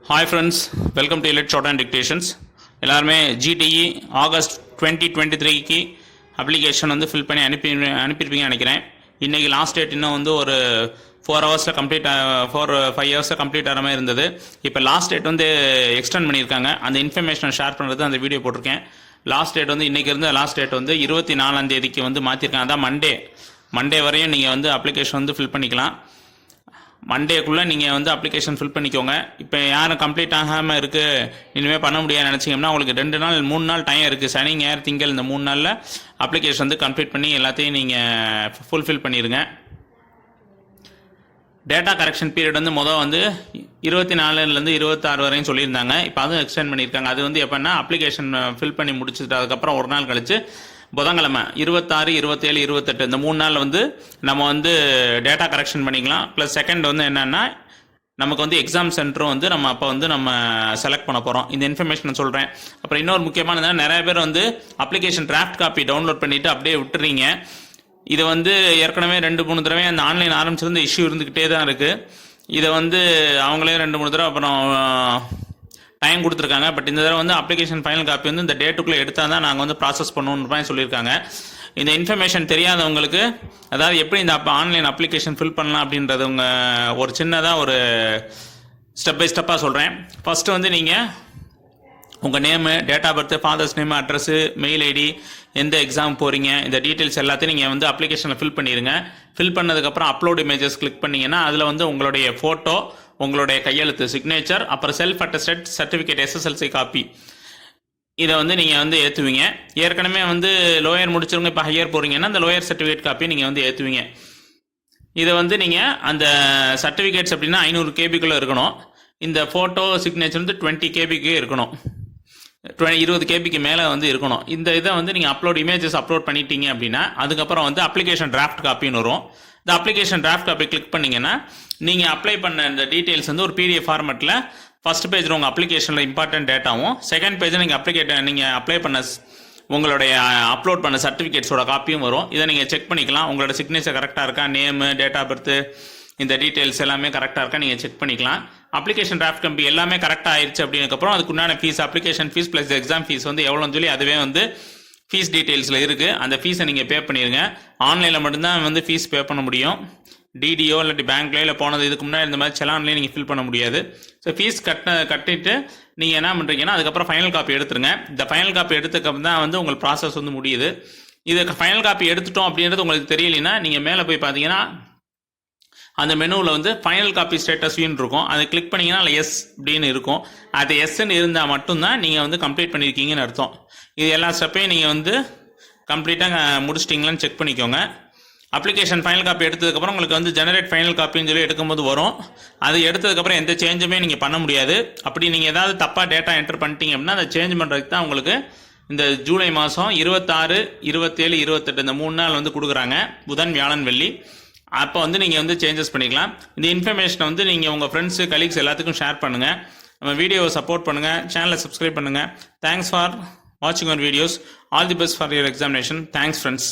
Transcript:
Hi friends, welcome to Elite Short and Dictations. எல்லாருமே GTE August 2023க்கு application வந்து fill பண்ணி அனுப்பியிருப்பீங்கன்னு நினைக்கிறேன். இன்றைக்கி லாஸ்ட் டேட் இன்னும் வந்து ஒரு 4 ஹவர்ஸில் கம்ப்ளீட் 5 ஹவர்ஸில் கம்ப்ளீட் ஆகிற மாதிரி இருந்தது. இப்போ லாஸ்ட் டேட் வந்து எக்ஸ்டெண்ட் பண்ணியிருக்காங்க. அந்த இன்ஃபர்மேஷனை ஷேர் பண்ணுறது அந்த வீடியோ போட்டிருக்கேன். லாஸ்ட் டேட் வந்து இன்றைக்கி இருந்த லாஸ்ட் டேட் வந்து 24ஆம் தேதிக்கு வந்து மாற்றிருக்காங்க. அதான் மண்டே வரையும் நீங்கள் வந்து அப்ளிகேஷன் வந்து ஃபில் பண்ணிக்கலாம். மண்டேக்குள்ளே நீங்கள் வந்து அப்ளிகேஷன் ஃபில் பண்ணிக்கோங்க. இப்போ யாரும் கம்ப்ளீட் ஆகாமல் இருக்குது இனிமேல் பண்ண முடியாது நினச்சிங்கன்னா உங்களுக்கு 2 நாள் 3 நாள் டைம் இருக்குது. சனி ஞாயிறு திங்கள் இந்த 3 நாளில் அப்ளிகேஷன் வந்து கம்ப்ளீட் பண்ணி எல்லாத்தையும் நீங்கள் ஃபுல்ஃபில் பண்ணிடுங்க. டேட்டா கரெக்ஷன் பீரியட் வந்து வந்து 24லேருந்து 26 வரையும் சொல்லியிருந்தாங்க. இப்போ அதுவும் எக்ஸ்டெண்ட் பண்ணியிருக்காங்க. அது வந்து எப்போன்னா அப்ளிகேஷன் ஃபில் பண்ணி முடிச்சுட்டு அதுக்கப்புறம் ஒரு நாள் கழிச்சு புதன்கிழமை 26, 27, 28 இந்த 3 நாள் வந்து நம்ம வந்து டேட்டா கரெக்ஷன் பண்ணிக்கலாம். ப்ளஸ் செகண்ட் வந்து என்னென்னா நமக்கு வந்து எக்ஸாம் சென்டரும் வந்து நம்ம அப்போ வந்து நம்ம செலக்ட் பண்ண போகிறோம். இந்த இன்ஃபர்மேஷன் சொல்கிறேன். அப்புறம் இன்னொரு முக்கியமானது நிறைய பேர் வந்து அப்ளிகேஷன் டிராஃப்ட் காப்பி டவுன்லோட் பண்ணிவிட்டு அப்படியே விட்டுறீங்க. இது வந்து ஏற்கனவே 2-3 தடவை அந்த ஆன்லைன் ஆரம்பிச்சிருந்து இஷ்யூ இருந்துக்கிட்டே தான் இருக்குது. இதை வந்து அவங்களே 2-3 தடவை அப்புறம் டைம் கொடுத்துருக்காங்க. பட் இந்த தடவை வந்து அப்ளிகேஷன் ஃபைனல் காப்பி வந்து இந்த டேட்டுக்குள்ளே எடுத்தால் தான் நாங்கள் வந்து ப்ராசஸ் பண்ணணுன்னு சொல்லியிருக்காங்க. இந்த இன்ஃபர்மேஷன் தெரியாதவங்களுக்கு அதாவது எப்படி இந்த ஆன்லைன் அப்ளிகேஷன் ஃபில் பண்ணலாம் அப்படின்றது ஒரு சின்னதாக ஒரு ஸ்டெப் பை ஸ்டெப்பாக சொல்கிறேன். ஃபஸ்ட்டு வந்து நீங்கள் உங்கள் name, date of birth, father's name, address, mail ID, எந்த எக்ஸாம் போகிறீங்க, இந்த டீட்டெயில்ஸ் எல்லாத்தையும் நீங்கள் வந்து அப்ளிகேஷனில் ஃபில் பண்ணிடுங்க. ஃபில் பண்ணதுக்கப்புறம் அப்லோட் இமேஜஸ் கிளிக் பண்ணிங்கன்னா அதில் வந்து உங்களுடைய ஃபோட்டோ, உங்களுடைய கையெழுத்து சிக்னேச்சர், அப்புறம் self attested certificate SSLC copy இதை வந்து நீங்கள் வந்து ஏற்றுவீங்க. ஏற்கனவே வந்து லோயர் முடிச்சவங்க இப்போ ஹையர் போகிறீங்கன்னா அந்த லோயர் சர்டிஃபிகேட் காப்பி நீங்கள் வந்து ஏற்றுவீங்க. இதை வந்து நீங்கள் அந்த சர்டிஃபிகேட்ஸ் அப்படின்னா 500 KBக்குள்ளே இருக்கணும். இந்த ஃபோட்டோ சிக்னேச்சர் வந்து 20 KBக்கு இருக்கணும். 20 KBக்கு மேலே வந்து இருக்கணும். இந்த இதை வந்து நீங்கள் இமேஜஸ் அப்லோட் பண்ணிட்டீங்க அப்படின்னா அதுக்கப்புறம் வந்து அப்ளிகேஷன் டிராஃப்ட் காப்பின்னு வரும். இந்த அப்ளிகேஷன் டிராஃப்ட் காப்பி கிளிக் பண்ணிங்கன்னா நீங்கள் அப்ளை பண்ண இந்த டீட்டெயில்ஸ் வந்து ஒரு PDF ஃபார்மெட்டில் ஃபஸ்ட் பேஜில் உங்கள் அப்ளிகேஷனில் இம்பார்ட்டன்ட் டேட்டாவும், செகண்ட் பேஜில் நீங்கள் அப்ளை பண்ண உங்களுடைய அப்லோட் பண்ண சர்டிஃபிகேட்ஸோட காப்பியும் வரும். இதை நீங்கள் செக் பண்ணிக்கலாம். உங்களோட சிக்னேச்சர் கரெக்டாக இருக்கா, நேமு, டேட் ஆஃப் பர்த்து, இந்த டீட்டெயில்ஸ் எல்லாமே கரெக்டாக இருக்கா நீங்கள் செக் பண்ணிக்கலாம். அப்ளிகேஷன் டிராஃப்ட் காப்பி எல்லாமே கரெக்டாக ஆயிடுச்சு அப்படின்னதுக்கப்புறம் அதுக்குண்டான fees, application fees plus exam fees வந்து எவ்வளோன்னு சொல்லி அதுவே வந்து ஃபீஸ் டீட்டெயில்ஸில் இருக்குது. அந்த ஃபீஸை நீங்கள் பே பண்ணிடுங்க. ஆன்லைனில் மட்டும்தான் வந்து ஃபீஸ் பே பண்ண முடியும். டிடிஓ இல்லாட்டி பேங்க்லேயோ இல்லை போனது இதுக்கு முன்னாடி இந்த மாதிரி செலான்லேயே நீங்கள் ஃபில் பண்ண முடியாது. ஸோ ஃபீஸ் கட்டிட்டு நீங்கள் என்ன பண்ணுறீங்கன்னா அதுக்கப்புறம் ஃபைனல் காப்பி எடுத்துருங்க. இந்த ஃபைனல் காப்பி எடுத்துக்கப்புறம் தான் வந்து உங்கள் ப்ராசஸ் வந்து முடியுது. இதுக்கு ஃபைனல் காப்பி எடுத்துட்டோம் அப்படின்றது உங்களுக்கு தெரியலைன்னா நீங்கள் மேலே போய் பார்த்தீங்கன்னா அந்த மெனுவில் வந்து ஃபைனல் காப்பி ஸ்டேட்டஸ் வியூன்னு இருக்கும். அதை கிளிக் பண்ணிங்கன்னா அதில் எஸ் அப்படின்னு இருக்கும். அது எஸ்ன்னு இருந்தால் மட்டும்தான் நீங்கள் வந்து கம்ப்ளீட் பண்ணியிருக்கீங்கன்னு அர்த்தம். இது எல்லா ஸ்டெப்பையும் நீங்கள் வந்து கம்ப்ளீட்டாக முடிச்சிட்டிங்களான்னு செக் பண்ணிக்கோங்க. அப்ளிகேஷன் ஃபைனல் காப்பி எடுத்ததுக்கப்புறம் உங்களுக்கு வந்து ஜெனரேட் ஃபைனல் காப்பின்னு சொல்லி எடுக்கும்போது வரும். அது எடுத்ததுக்கப்புறம் எந்த சேஞ்சுமே நீங்கள் பண்ண முடியாது. அப்படி நீங்கள் ஏதாவது தப்பாக டேட்டா என்டர் பண்ணிட்டீங்க அப்படின்னா அதை சேஞ்ச் பண்ணுறதுக்கு தான் உங்களுக்கு இந்த ஜூலை மாதம் 26, 27, 28 இந்த 3 நாள் வந்து கொடுக்குறாங்க. புதன், வியாழன், வெள்ளி. அப்போ வந்து நீங்கள் வந்து சேஞ்சஸ் பண்ணிக்கலாம். இந்த இன்ஃபர்மேஷனை வந்து நீங்கள் உங்கள் ஃப்ரெண்ட்ஸு, கலீக்ஸ் எல்லாத்துக்கும் ஷேர் பண்ணுங்கள். நம்ம வீடியோவை சப்போர்ட் பண்ணுங்கள். சேனலை சப்ஸ்கிரைப் பண்ணுங்கள். தேங்க்ஸ் ஃபார் வாட்சிங் our videos. All the best for your examination. Thanks friends.